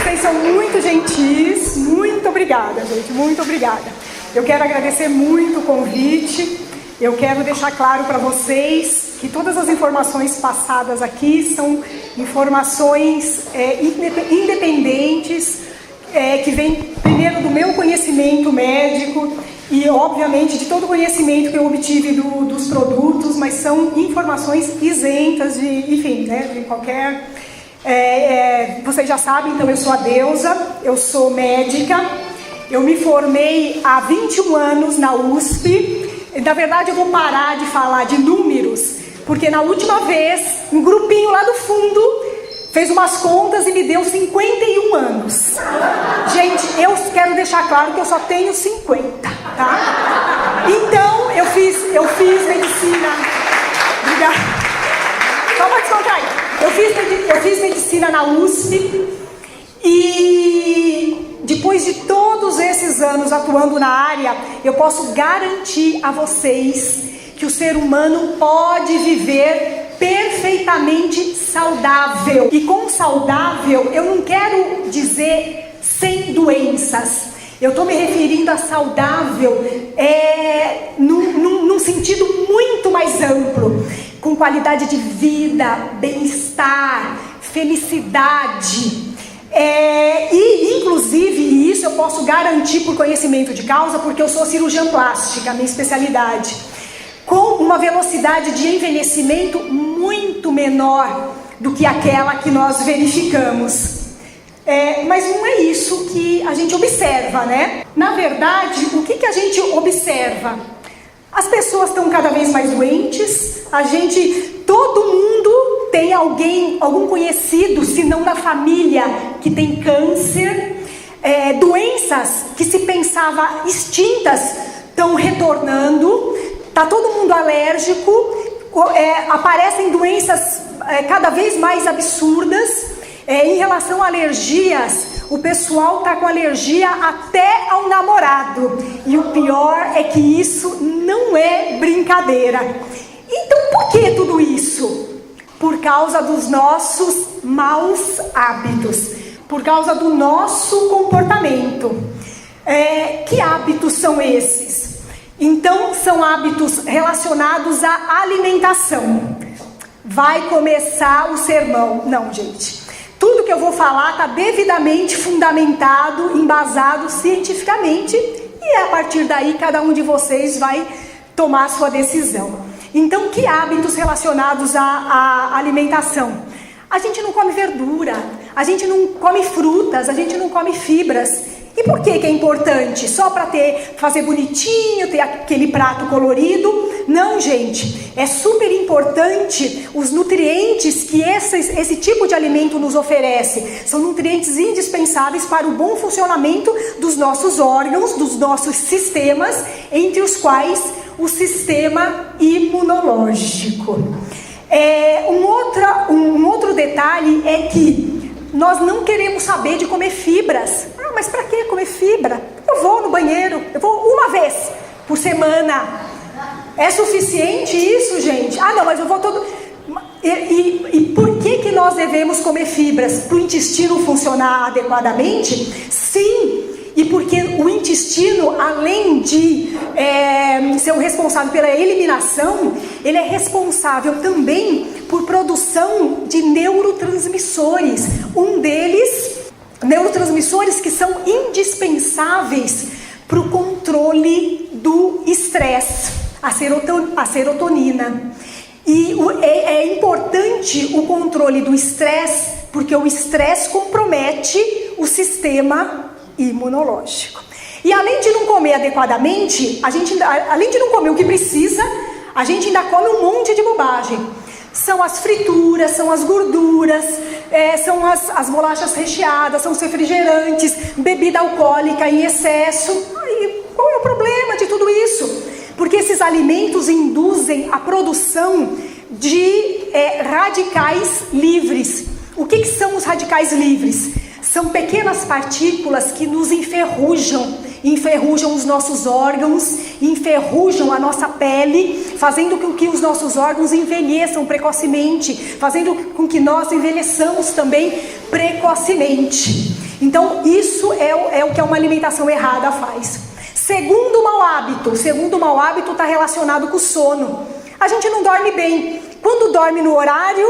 Vocês são muito gentis. Muito obrigada, gente. Muito obrigada. Eu quero agradecer muito o convite. Eu quero deixar claro para vocês que todas as informações passadas aqui são informações independentes, que vêm primeiro do meu conhecimento médico e, obviamente, de todo o conhecimento que eu obtive dos produtos, mas são informações isentas de, enfim, né, de qualquer... vocês já sabem, então eu sou a Deusa, eu sou médica, eu me formei há 21 anos na USP. Na verdade, eu vou parar de falar de números, porque na última vez, um grupinho lá do fundo fez umas contas e me deu 51 anos. Gente, eu quero deixar claro que eu só tenho 50, tá? Então, eu fiz medicina... Obrigada. Só para descontrair. Eu fiz medicina na USP e... depois de todos esses anos atuando na área, eu posso garantir a vocês que o ser humano pode viver perfeitamente saudável. E com saudável, eu não quero dizer sem doenças. Eu estou me referindo a saudável num sentido muito mais amplo, com qualidade de vida, bem-estar, felicidade. E inclusive isso eu posso garantir por conhecimento de causa, porque eu sou cirurgiã plástica, minha especialidade, com uma velocidade de envelhecimento muito menor do que aquela que nós verificamos. Mas não é isso que a gente observa, né? Na verdade, o que a gente observa? As pessoas estão cada vez mais doentes, todo mundo tem algum conhecido, se não na família, que tem câncer. Doenças que se pensava extintas estão retornando, está todo mundo alérgico, aparecem doenças cada vez mais absurdas. Em relação a alergias, o pessoal está com alergia até ao namorado, e o pior é que isso não é brincadeira. Então por que tudo isso? Por causa dos nossos maus hábitos, por causa do nosso comportamento. Que hábitos são esses? Então, são hábitos relacionados à alimentação. Vai começar o sermão. Não, gente. Tudo que eu vou falar está devidamente fundamentado, embasado cientificamente, e a partir daí cada um de vocês vai tomar a sua decisão. Então, que hábitos relacionados à alimentação? A gente não come verdura, a gente não come frutas, a gente não come fibras. E por que é importante? Só para fazer bonitinho, ter aquele prato colorido? Não, gente. É super importante os nutrientes que esse tipo de alimento nos oferece. São nutrientes indispensáveis para o bom funcionamento dos nossos órgãos, dos nossos sistemas, entre os quais o sistema imunológico. Um outro detalhe é que nós não queremos saber de comer fibras. Mas para que comer fibra? Eu vou no banheiro, eu vou uma vez por semana. É suficiente isso, gente? Não, mas eu vou todo... E por que nós devemos comer fibras? Para o intestino funcionar adequadamente? Sim. E porque o intestino, além de ser o responsável pela eliminação, ele é responsável também por produção de neurotransmissores. Um deles, neurotransmissores que são indispensáveis para o controle do estresse, a serotonina. E é importante o controle do estresse, porque o estresse compromete o sistema imunológico. E além de não comer adequadamente, além de não comer o que precisa, a gente ainda come um monte de bobagem. São as frituras, são as gorduras, são as bolachas recheadas, são os refrigerantes, bebida alcoólica em excesso. E qual é o problema de tudo isso? Porque esses alimentos induzem a produção de radicais livres. O que são os radicais livres? São pequenas partículas que nos enferrujam os nossos órgãos, enferrujam a nossa pele, fazendo com que os nossos órgãos envelheçam precocemente, fazendo com que nós envelheçamos também precocemente. Então isso é o que uma alimentação errada faz. Segundo mau hábito está relacionado com o sono. A gente não dorme bem. Quando dorme no horário,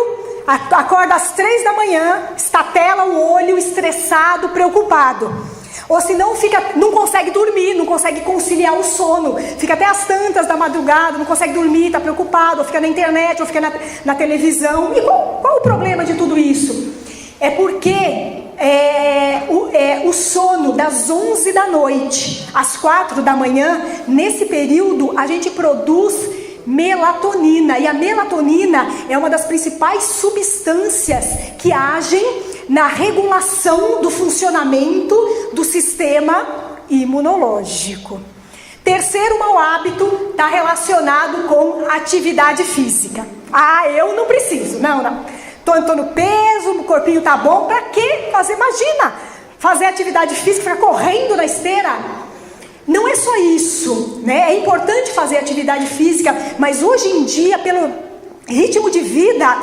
acorda às 3 da manhã, estatela o olho, estressado, preocupado. Ou se não, não consegue dormir, não consegue conciliar o sono. Fica até às tantas da madrugada, não consegue dormir, está preocupado, ou fica na internet, ou fica na televisão. E qual o problema de tudo isso? É porque o sono das 11 da noite às 4 da manhã, nesse período a gente produz melatonina. E a melatonina é uma das principais substâncias que agem na regulação do funcionamento do sistema imunológico. Terceiro mau hábito está relacionado com atividade física. Eu não preciso, não. Tô no peso, o corpinho tá bom, pra que fazer? Imagina, fazer atividade física, ficar correndo na esteira. Não é só isso, né? É importante fazer atividade física, mas hoje em dia, pelo ritmo de vida,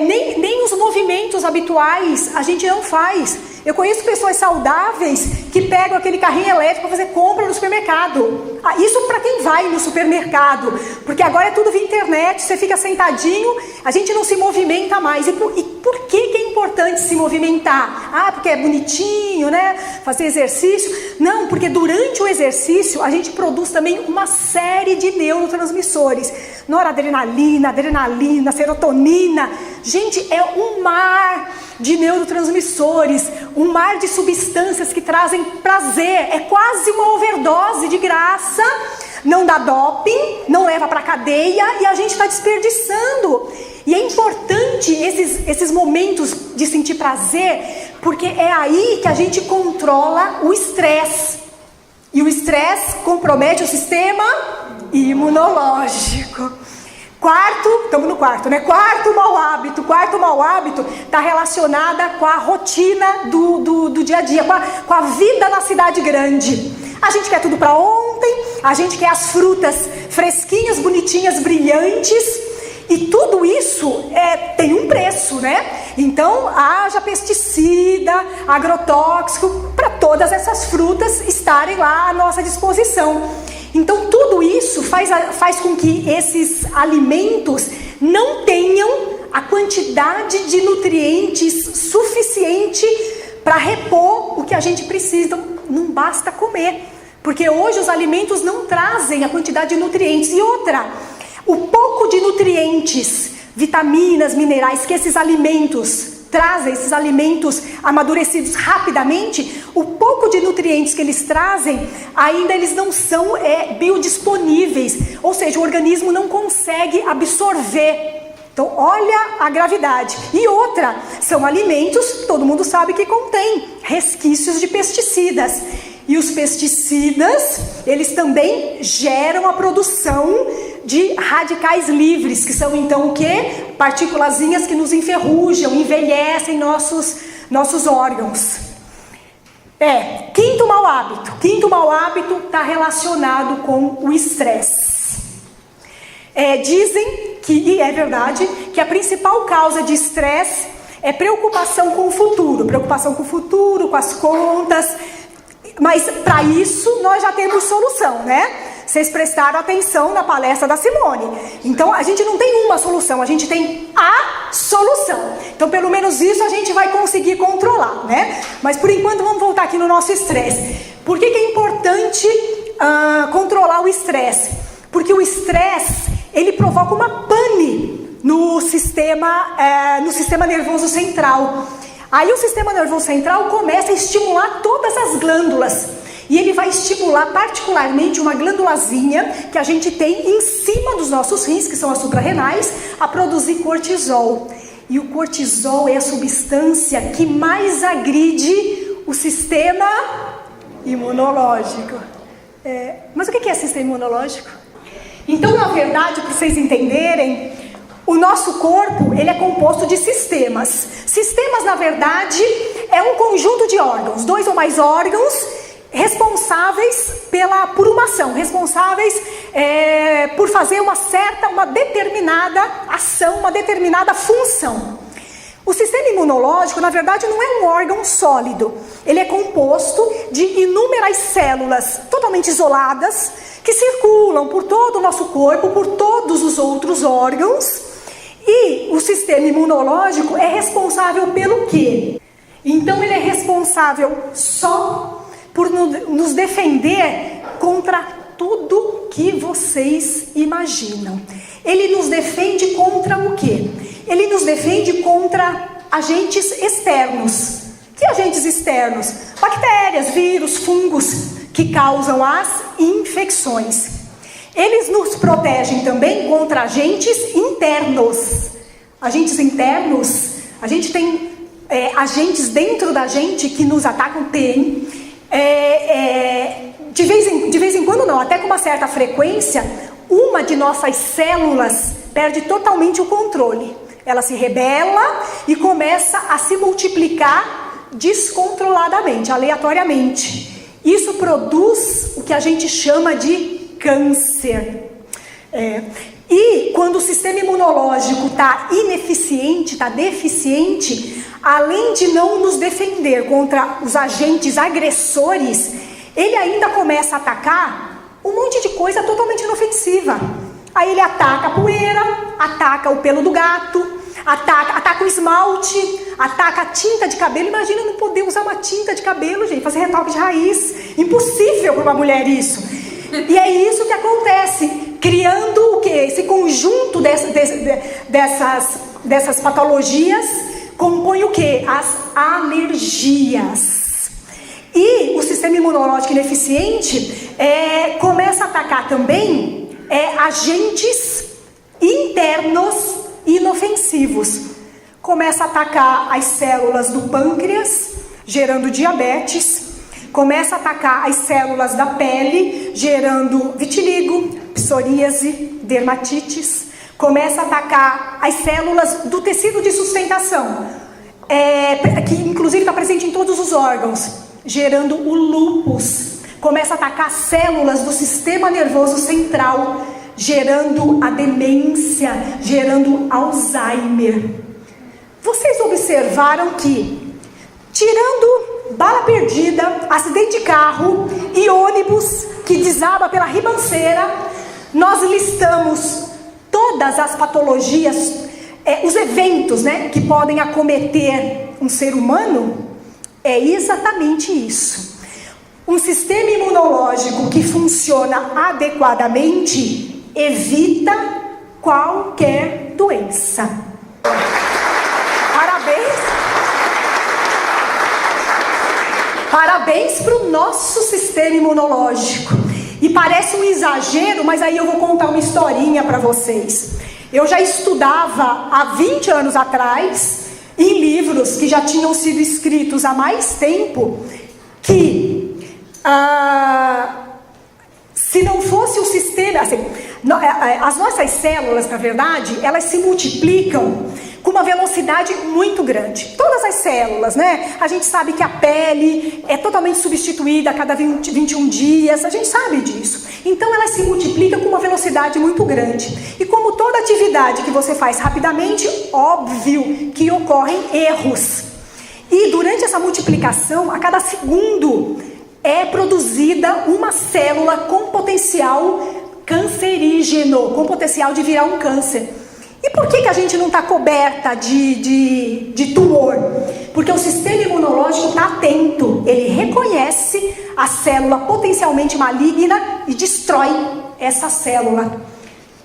nem os movimentos habituais a gente não faz. Eu conheço pessoas saudáveis que pegam aquele carrinho elétrico para fazer compra no supermercado. Isso para quem vai no supermercado, porque agora é tudo via internet, você fica sentadinho, a gente não se movimenta mais. E por que é importante se movimentar? Porque é bonitinho, né? Fazer exercício. Não, porque durante o exercício a gente produz também uma série de neurotransmissores. Noradrenalina, adrenalina, serotonina. Gente, é um mar de neurotransmissores, um mar de substâncias que trazem prazer. É quase uma overdose de graça, não dá doping, não leva para cadeia e a gente está desperdiçando. E é importante esses momentos de sentir prazer, porque é aí que a gente controla o estresse. E o estresse compromete o sistema imunológico. Estamos no quarto, né? Quarto mau hábito está relacionada com a rotina do dia a dia, com a vida na cidade grande. A gente quer tudo para ontem, a gente quer as frutas fresquinhas, bonitinhas, brilhantes, e tudo isso tem um preço, né? Então, haja pesticida, agrotóxico, para todas essas frutas estarem lá à nossa disposição. Então tudo isso faz com que esses alimentos não tenham a quantidade de nutrientes suficiente para repor o que a gente precisa. Não basta comer, porque hoje os alimentos não trazem a quantidade de nutrientes. E outra, o pouco de nutrientes, vitaminas, minerais que esses alimentos trazem, esses alimentos amadurecidos rapidamente, o pouco de nutrientes que eles trazem, ainda eles não são biodisponíveis, ou seja, o organismo não consegue absorver. Então olha a gravidade. E outra, são alimentos, todo mundo sabe que contém resquícios de pesticidas. E os pesticidas, eles também geram a produção de radicais livres, que são então o quê? Partículazinhas que nos enferrujam, envelhecem nossos órgãos. Quinto mau hábito está relacionado com o estresse. Dizem que, e é verdade, que a principal causa de estresse é preocupação com o futuro, com as contas. Mas para isso nós já temos solução, né? Vocês prestaram atenção na palestra da Simone. Então a gente não tem uma solução, a gente tem a solução. Então pelo menos isso a gente vai conseguir controlar, né? Mas por enquanto vamos voltar aqui no nosso estresse. Por que é importante controlar o estresse? Porque o estresse, ele provoca uma pane no sistema nervoso central. Aí o sistema nervoso central começa a estimular todas as glândulas. E ele vai estimular particularmente uma glândulazinha que a gente tem em cima dos nossos rins, que são as suprarrenais, a produzir cortisol. E o cortisol é a substância que mais agride o sistema imunológico. Mas o que é sistema imunológico? Então, na verdade, para vocês entenderem, o nosso corpo, ele é composto de sistemas. Sistemas, na verdade, é um conjunto de órgãos, 2 ou mais órgãos responsáveis por uma ação, responsáveis por fazer uma determinada ação, uma determinada função. O sistema imunológico, na verdade, não é um órgão sólido. Ele é composto de inúmeras células totalmente isoladas que circulam por todo o nosso corpo, por todos os outros órgãos. E o sistema imunológico é responsável pelo quê? Então ele é responsável só por nos defender contra tudo que vocês imaginam. Ele nos defende contra o quê? Ele nos defende contra agentes externos. Que agentes externos? Bactérias, vírus, fungos que causam as infecções. Eles nos protegem também contra agentes internos. Agentes internos, a gente tem agentes dentro da gente que nos atacam, tem. De vez em quando não, até com uma certa frequência, uma de nossas células perde totalmente o controle. Ela se rebela e começa a se multiplicar descontroladamente, aleatoriamente. Isso produz o que a gente chama de câncer. E quando o sistema imunológico está ineficiente, está deficiente, além de não nos defender contra os agentes agressores, ele ainda começa a atacar um monte de coisa totalmente inofensiva. Aí ele ataca a poeira, ataca o pelo do gato, ataca o esmalte, ataca a tinta de cabelo. Imagina não poder usar uma tinta de cabelo, gente, fazer retoque de raiz. Impossível para uma mulher isso. E é isso que acontece, criando o quê? Esse conjunto dessas patologias compõe o quê? As alergias. E o sistema imunológico ineficiente começa a atacar também agentes internos inofensivos. Começa a atacar as células do pâncreas, gerando diabetes. Começa a atacar as células da pele, gerando vitiligo, psoríase, dermatites. Começa a atacar as células do tecido de sustentação, que inclusive está presente em todos os órgãos, gerando o lúpus. Começa a atacar células do sistema nervoso central, gerando a demência, gerando Alzheimer. Vocês observaram que, tirando bala perdida, acidente de carro e ônibus que desaba pela ribanceira, nós listamos todas as patologias, os eventos, que podem acometer um ser humano. É exatamente isso. Um sistema imunológico que funciona adequadamente evita qualquer doença. Parabéns para o nosso sistema imunológico. E parece um exagero, mas aí eu vou contar uma historinha para vocês. Eu já estudava há 20 anos atrás, em livros que já tinham sido escritos há mais tempo, que se não fosse o sistema... Assim, as nossas células, na verdade, elas se multiplicam com uma velocidade muito grande. Todas as células, A gente sabe que a pele é totalmente substituída a cada 21 dias, a gente sabe disso. Então ela se multiplica com uma velocidade muito grande. E como toda atividade que você faz rapidamente, óbvio que ocorrem erros. E durante essa multiplicação, a cada segundo é produzida uma célula com potencial cancerígeno, com potencial de virar um câncer. E por que a gente não está coberta de tumor? Porque o sistema imunológico está atento, ele reconhece a célula potencialmente maligna e destrói essa célula.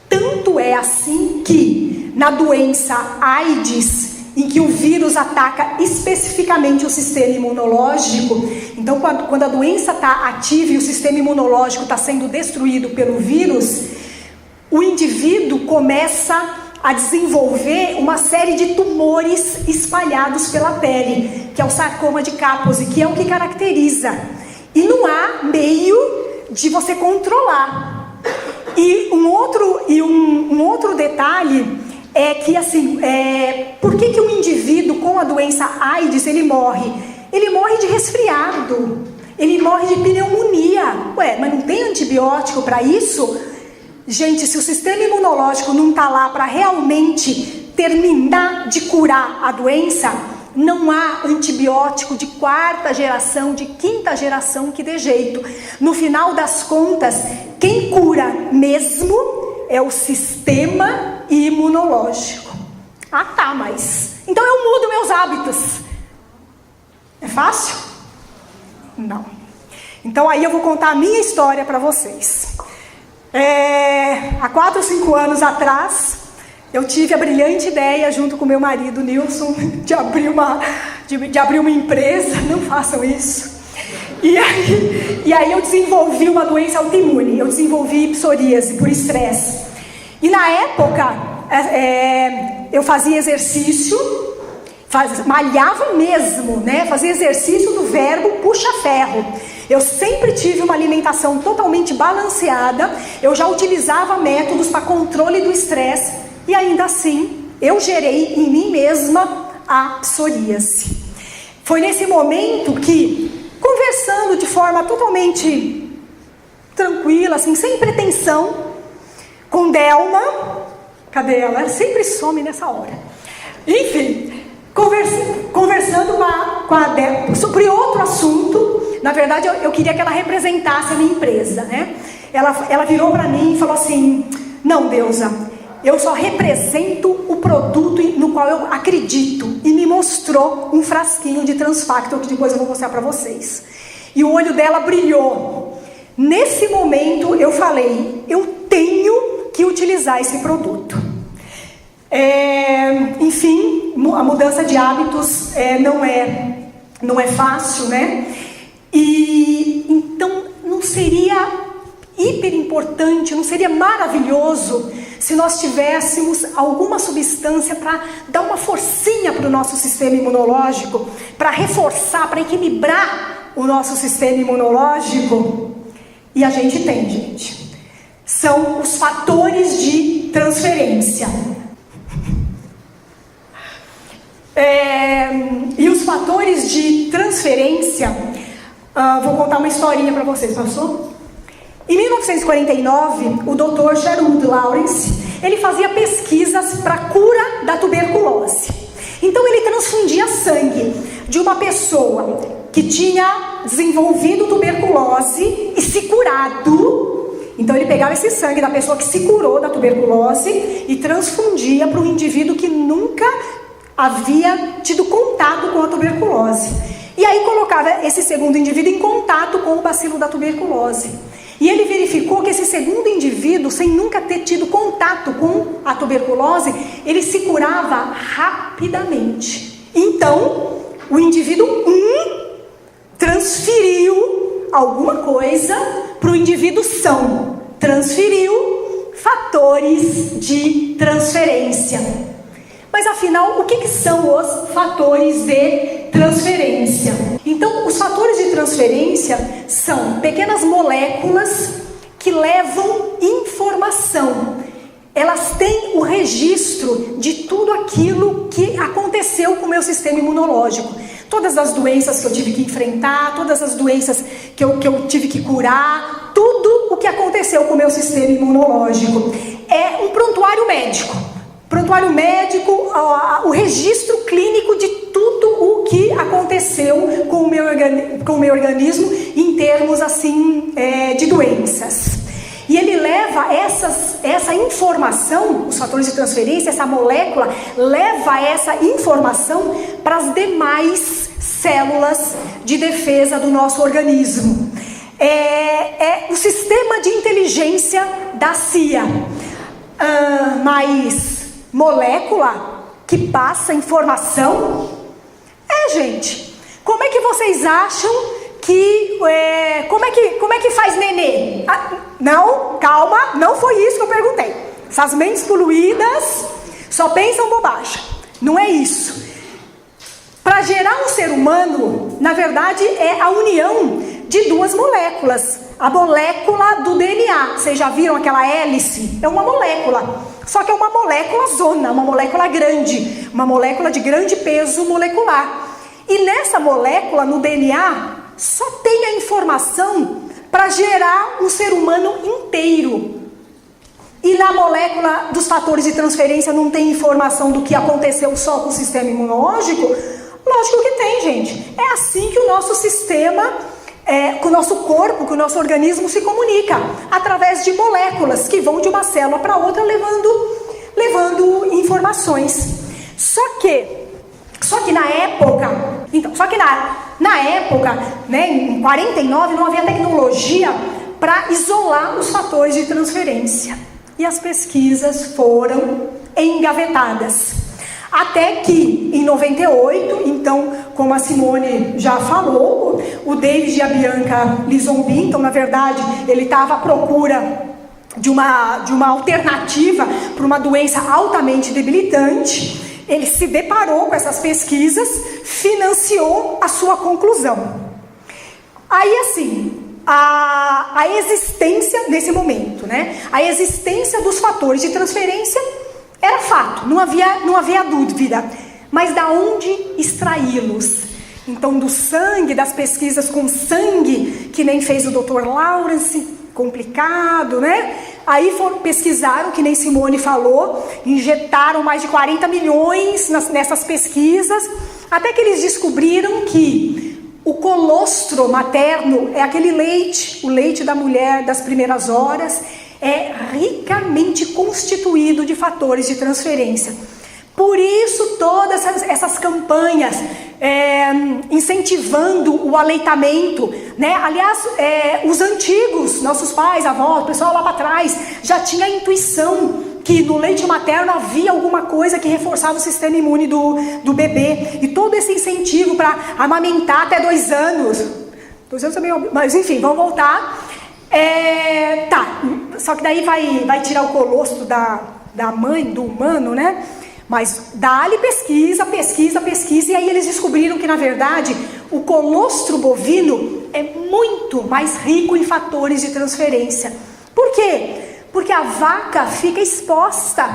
Tanto é assim que na doença AIDS, em que o vírus ataca especificamente o sistema imunológico, então quando a doença está ativa e o sistema imunológico está sendo destruído pelo vírus, o indivíduo começa a desenvolver uma série de tumores espalhados pela pele, que é o sarcoma de Kaposi, que é o que caracteriza. E não há meio de você controlar. E um outro detalhe é que, assim, por que um indivíduo com a doença AIDS, ele morre? Ele morre de resfriado, ele morre de pneumonia. Ué, mas não tem antibiótico para isso? Gente, se o sistema imunológico não está lá para realmente ter terminar de curar a doença, não há antibiótico de 4ª geração, de 5ª geração que dê jeito. No final das contas, quem cura mesmo é o sistema imunológico. Ah tá, mas então eu mudo meus hábitos. É fácil? Não. Então aí eu vou contar a minha história para vocês. Há 4 ou 5 anos atrás, eu tive a brilhante ideia, junto com meu marido Nilson, de abrir uma empresa. Não façam isso. E aí eu desenvolvi uma doença autoimune. Eu desenvolvi psoríase por estresse. E na época, eu fazia exercício, malhava mesmo, né? Fazia exercício do verbo puxa-ferro. Eu sempre tive uma alimentação totalmente balanceada. Eu já utilizava métodos para controle do estresse. E ainda assim, eu gerei em mim mesma a psoríase. Foi nesse momento que, conversando de forma totalmente tranquila, assim, sem pretensão, com Delma, cadê ela? Ela sempre some nessa hora. Enfim, conversando com a Delma sobre outro assunto. Na verdade, eu queria que ela representasse a minha empresa, né? Ela virou para mim e falou assim: não, Deusa, eu só represento o produto no qual eu acredito. E me mostrou um frasquinho de Transfactor, que depois eu vou mostrar para vocês. E o olho dela brilhou. Nesse momento eu falei: eu tenho que utilizar esse produto. Enfim, a mudança de hábitos não é fácil, né? E então não seria hiper importante, não seria maravilhoso se nós tivéssemos alguma substância para dar uma forcinha para o nosso sistema imunológico, para reforçar, para equilibrar o nosso sistema imunológico? E a gente tem, gente. São os fatores de transferência. E os fatores de transferência, vou contar uma historinha para vocês, passou? Em 1949, o Dr. Sherwood Lawrence, ele fazia pesquisas para a cura da tuberculose. Então ele transfundia sangue de uma pessoa que tinha desenvolvido tuberculose e se curado. Então ele pegava esse sangue da pessoa que se curou da tuberculose e transfundia para um indivíduo que nunca havia tido contato com a tuberculose. E aí colocava esse segundo indivíduo em contato com o bacilo da tuberculose. E ele verificou que esse segundo indivíduo, sem nunca ter tido contato com a tuberculose, ele se curava rapidamente. Então, o indivíduo 1 transferiu alguma coisa para o indivíduo são. Transferiu fatores de transferência. Mas afinal, o que são os fatores de transferência? Então, os fatores de transferência são pequenas moléculas que levam informação. Elas têm o registro de tudo aquilo que aconteceu com o meu sistema imunológico. Todas as doenças que eu tive que enfrentar, todas as doenças que eu tive que curar, tudo o que aconteceu com o meu sistema imunológico. É um prontuário médico. Prontuário médico, o registro clínico de tudo o que aconteceu com o meu organismo em termos assim de doenças. E ele leva essa informação, os fatores de transferência, essa molécula, leva essa informação para as demais células de defesa do nosso organismo. É o sistema de inteligência da CIA. Mas molécula que passa informação? Gente, como é que vocês acham que... como é que faz nenê? Não, calma, não foi isso que eu perguntei. Essas mentes poluídas só pensam bobagem. Não é isso. Para gerar um ser humano, na verdade, é a união de 2 moléculas. A molécula do DNA. Vocês já viram aquela hélice? É uma molécula. Só que é uma molécula zona, uma molécula grande. Uma molécula de grande peso molecular. E nessa molécula, no DNA, só tem a informação para gerar um ser humano inteiro. E na molécula dos fatores de transferência não tem informação do que aconteceu só com o sistema imunológico? Lógico que tem, gente. É assim que o nosso sistema, que o nosso corpo, que o nosso organismo se comunica, através de moléculas que vão de uma célula para outra levando informações. Só que na época, na época, né, em 49, não havia tecnologia para isolar os fatores de transferência. E as pesquisas foram engavetadas. Até que, em 98, então, como a Simone já falou, o David e a Bianca Lizombin, então, na verdade, ele estava à procura de uma alternativa para uma doença altamente debilitante. Ele se deparou com essas pesquisas, financiou a sua conclusão. Aí, assim, a existência, nesse momento, né? A existência dos fatores de transferência era fato, não havia dúvida. Mas da onde extraí-los? Então, do sangue, das pesquisas com sangue, que nem fez o Dr. Lawrence, complicado, né? Aí pesquisaram, que nem Simone falou, injetaram mais de 40 milhões nessas pesquisas, até que eles descobriram que o colostro materno é aquele leite, o leite da mulher das primeiras horas, é ricamente constituído de fatores de transferência. Por isso todas essas campanhas incentivando o aleitamento, né? Aliás, os antigos, nossos pais, avós, o pessoal lá para trás, já tinha a intuição que no leite materno havia alguma coisa que reforçava o sistema imune do bebê. E todo esse incentivo para amamentar até 2 anos. 2 anos também, mas enfim, vamos voltar. Só que daí vai tirar o colostro da mãe, do humano, né? Mas dá-lhe pesquisa, e aí eles descobriram que, na verdade, o colostro bovino é muito mais rico em fatores de transferência. Por quê? Porque a vaca fica exposta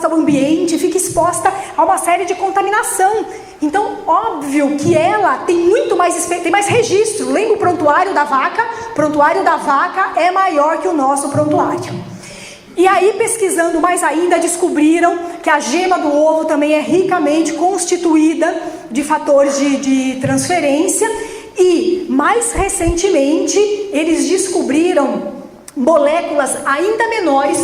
ao ambiente, fica exposta a uma série de contaminação. Então, óbvio que ela tem mais registro. Lembra o prontuário da vaca? O prontuário da vaca é maior que o nosso prontuário. E aí, pesquisando mais ainda, descobriram que a gema do ovo também é ricamente constituída de fatores de transferência. E, mais recentemente, eles descobriram moléculas ainda menores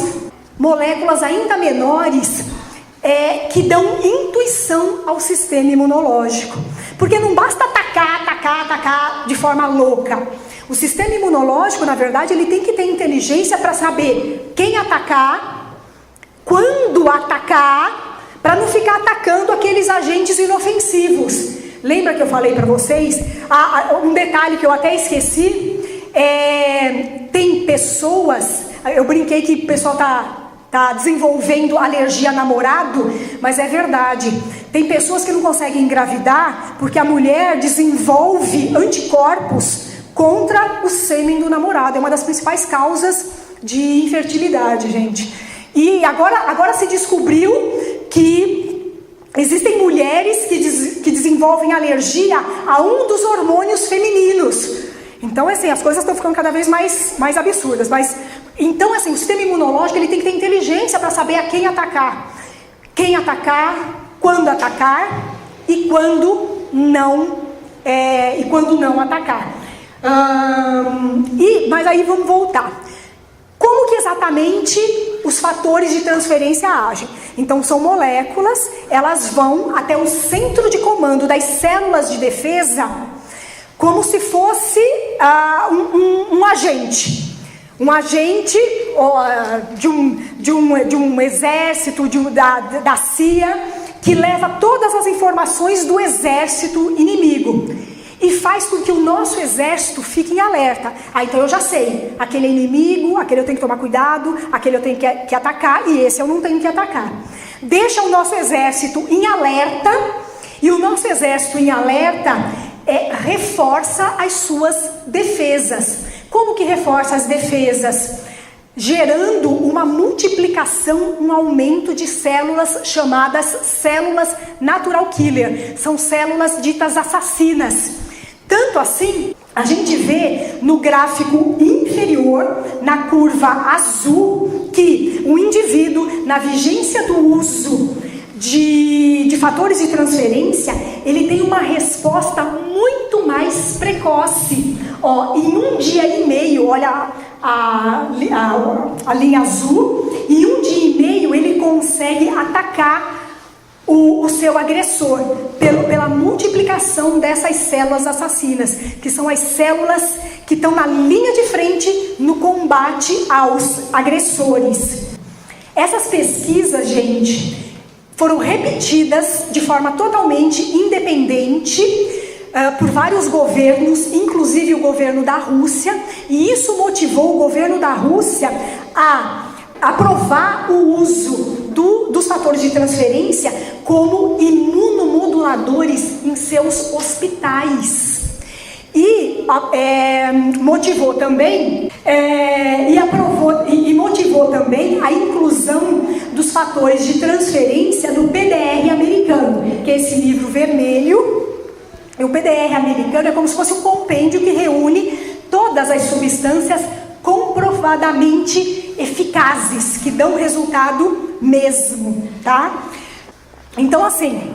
que dão intuição ao sistema imunológico. Porque não basta atacar de forma louca. O sistema imunológico, na verdade, ele tem que ter inteligência para saber quem atacar, quando atacar, para não ficar atacando aqueles agentes inofensivos. Lembra que eu falei para vocês? Um detalhe que eu até esqueci, tem pessoas, eu brinquei que o pessoal tá desenvolvendo alergia a namorado, mas é verdade. Tem pessoas que não conseguem engravidar porque a mulher desenvolve anticorpos contra o sêmen do namorado. É uma das principais causas de infertilidade, gente. E agora se descobriu que existem mulheres que desenvolvem alergia a um dos hormônios femininos. Então, assim, as coisas estão ficando cada vez mais absurdas. Então, assim, o sistema imunológico ele tem que ter inteligência para saber a quem atacar. Quem atacar, quando atacar e quando não atacar. Mas aí vamos voltar. Como que exatamente os fatores de transferência agem? Então são moléculas, elas vão até o centro de comando das células de defesa, como se fosse um agente. Um agente de um exército, da CIA, que leva todas as informações do exército inimigo. E faz com que o nosso exército fique em alerta. Então eu já sei, aquele é inimigo, aquele eu tenho que tomar cuidado, aquele eu tenho que atacar e esse eu não tenho que atacar. Deixa o nosso exército em alerta, e o nosso exército em alerta reforça as suas defesas. Como que reforça as defesas? Gerando uma multiplicação, um aumento de células chamadas células natural killer. São células ditas assassinas. Tanto assim A gente vê no gráfico inferior, na curva azul, que o indivíduo, na vigência do uso de fatores de transferência, ele tem uma resposta muito mais precoce. Em 1 dia e meio, olha a linha azul, em 1 dia e meio ele consegue atacar o seu agressor pela multiplicação dessas células assassinas, que são as células que estão na linha de frente no combate aos agressores. Essas pesquisas, gente, foram repetidas de forma totalmente independente por vários governos, inclusive o governo da Rússia, e isso motivou o governo da Rússia a aprovar o uso dos fatores de transferência como imunomoduladores em seus hospitais. E motivou também motivou também a inclusão dos fatores de transferência no PDR americano, que é esse livro vermelho. E o PDR americano é como se fosse um compêndio que reúne todas as substâncias comprovadamente eficazes, que dão resultado mesmo, tá? Então, assim,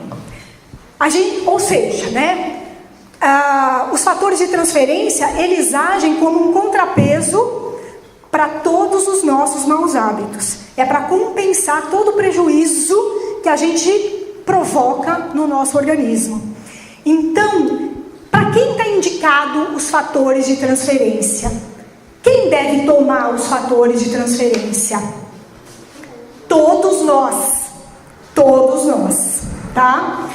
os fatores de transferência, eles agem como um contrapeso para todos os nossos maus hábitos. É para compensar todo o prejuízo que a gente provoca no nosso organismo. Então, para quem está indicado os fatores de transferência? Quem deve tomar os fatores de transferência? Todos nós, tá?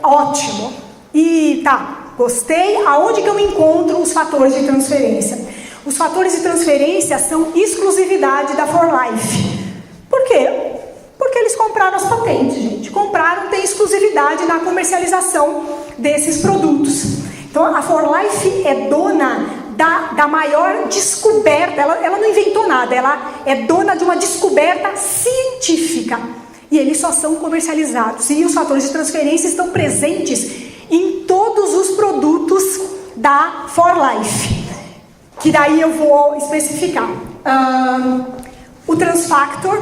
Ótimo. E tá, gostei. Aonde que eu encontro os fatores de transferência? Os fatores de transferência são exclusividade da For Life. Por quê? Porque eles compraram as patentes, gente. Compraram, tem exclusividade na comercialização desses produtos. Então, a For Life é dona da maior descoberta. Ela não inventou nada, ela é dona de uma descoberta científica. E eles só são comercializados. E os fatores de transferência estão presentes em todos os produtos da For Life. Que daí eu vou especificar. O Transfactor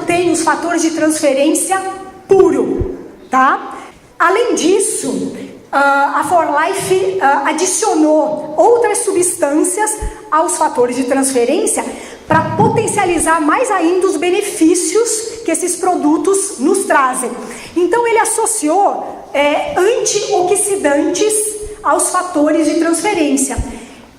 tem os fatores de transferência puro, tá? Além disso, a For Life adicionou outras substâncias aos fatores de transferência para potencializar mais ainda os benefícios que esses produtos nos trazem. Então ele associou antioxidantes aos fatores de transferência.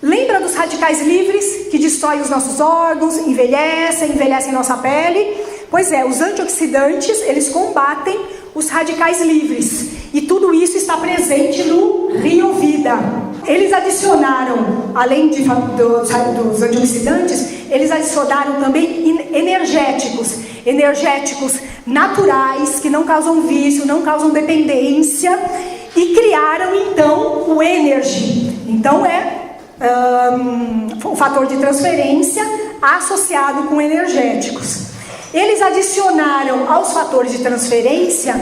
Lembra dos radicais livres que destroem os nossos órgãos, envelhecem nossa pele? Pois é, os antioxidantes, eles combatem os radicais livres. E tudo isso está presente no Rio Vida. Eles adicionaram, além dos antioxidantes, eles adicionaram também energéticos naturais, que não causam vício, não causam dependência, e criaram então o Energy. Então o fator de transferência associado com energéticos. Eles adicionaram aos fatores de transferência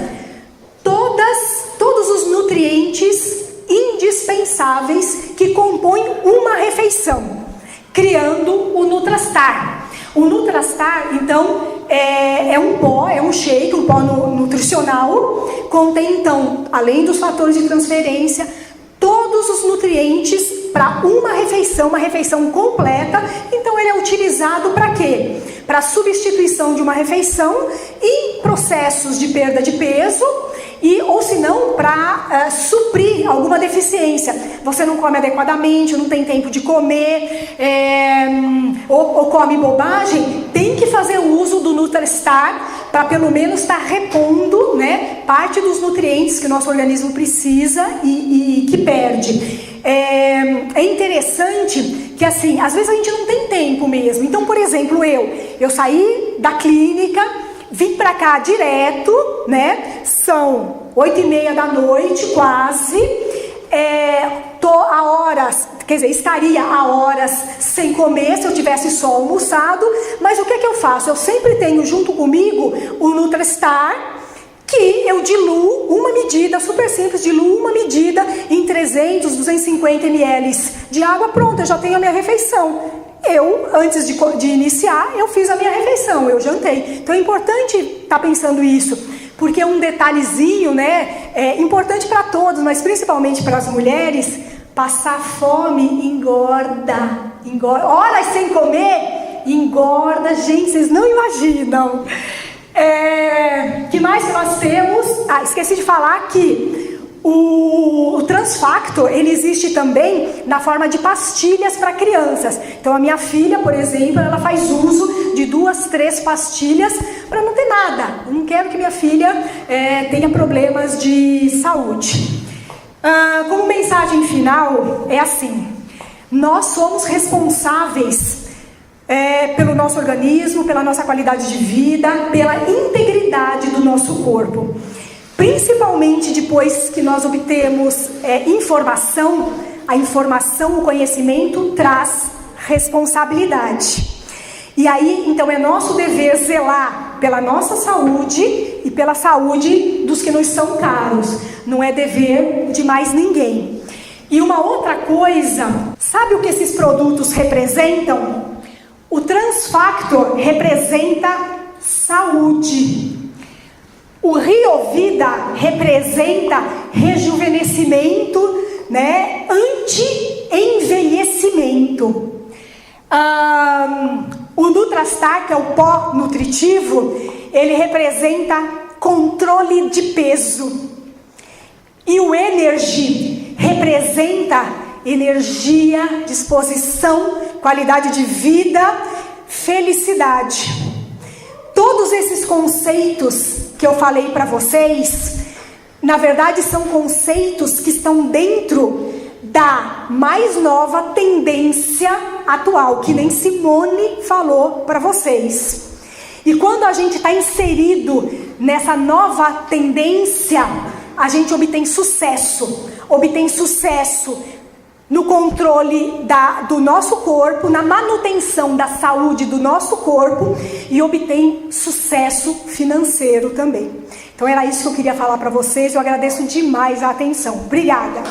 todos os nutrientes indispensáveis que compõem uma refeição, criando o Nutrastar. O Nutrastar, então, é um pó, é um shake, um pó nutricional, contém, então, além dos fatores de transferência, todos os nutrientes para uma refeição completa. Então ele é utilizado para quê? Para substituição de uma refeição em processos de perda de peso, ou se não, para suprir alguma deficiência. Você não come adequadamente, não tem tempo de comer, ou come bobagem, tem que fazer uso do Nutrastar para pelo menos estar repondo, né, parte dos nutrientes que o nosso organismo precisa e que perde. É interessante que, assim, às vezes a gente não tem tempo mesmo. Então, por exemplo, eu saí da clínica, vim pra cá direto, né? São 8h30 da noite, quase. Tô a horas, quer dizer, estaria a horas sem comer se eu tivesse só almoçado. Mas o que eu faço? Eu sempre tenho junto comigo o Nutrastar, que eu diluo uma medida, super simples, diluo uma medida em 300, 250 ml de água, pronto, eu já tenho a minha refeição. Antes de iniciar, eu fiz a minha refeição, eu jantei. Então é importante estar pensando isso, porque é um detalhezinho, né, é importante para todos, mas principalmente para as mulheres. Passar fome engorda. Horas sem comer engorda, gente, vocês não imaginam. Que mais que nós temos? Esqueci de falar que o Transfactor, ele existe também na forma de pastilhas para crianças. Então a minha filha, por exemplo, ela faz uso de 2, 3 pastilhas para não ter nada. Eu não quero que minha filha tenha problemas de saúde. Como mensagem final, é assim: nós somos responsáveis pelo nosso organismo, pela nossa qualidade de vida, pela integridade do nosso corpo. Principalmente depois que nós obtemos informação, a informação, o conhecimento traz responsabilidade. E aí, então, é nosso dever zelar pela nossa saúde e pela saúde dos que nos são caros. Não é dever de mais ninguém. E uma outra coisa, sabe o que esses produtos representam? O Transfactor representa saúde. O Riovida representa rejuvenescimento, né? Anti-envelhecimento. O Nutrastar, que é o pó nutritivo, ele representa controle de peso. E o Energy representa energia, disposição, qualidade de vida, felicidade. Todos esses conceitos que eu falei para vocês, na verdade são conceitos que estão dentro da mais nova tendência atual, que nem Simone falou para vocês. E quando a gente está inserido nessa nova tendência, a gente obtém sucesso no controle do nosso corpo, na manutenção da saúde do nosso corpo, e obtém sucesso financeiro também. Então era isso que eu queria falar para vocês. Eu agradeço demais a atenção. Obrigada.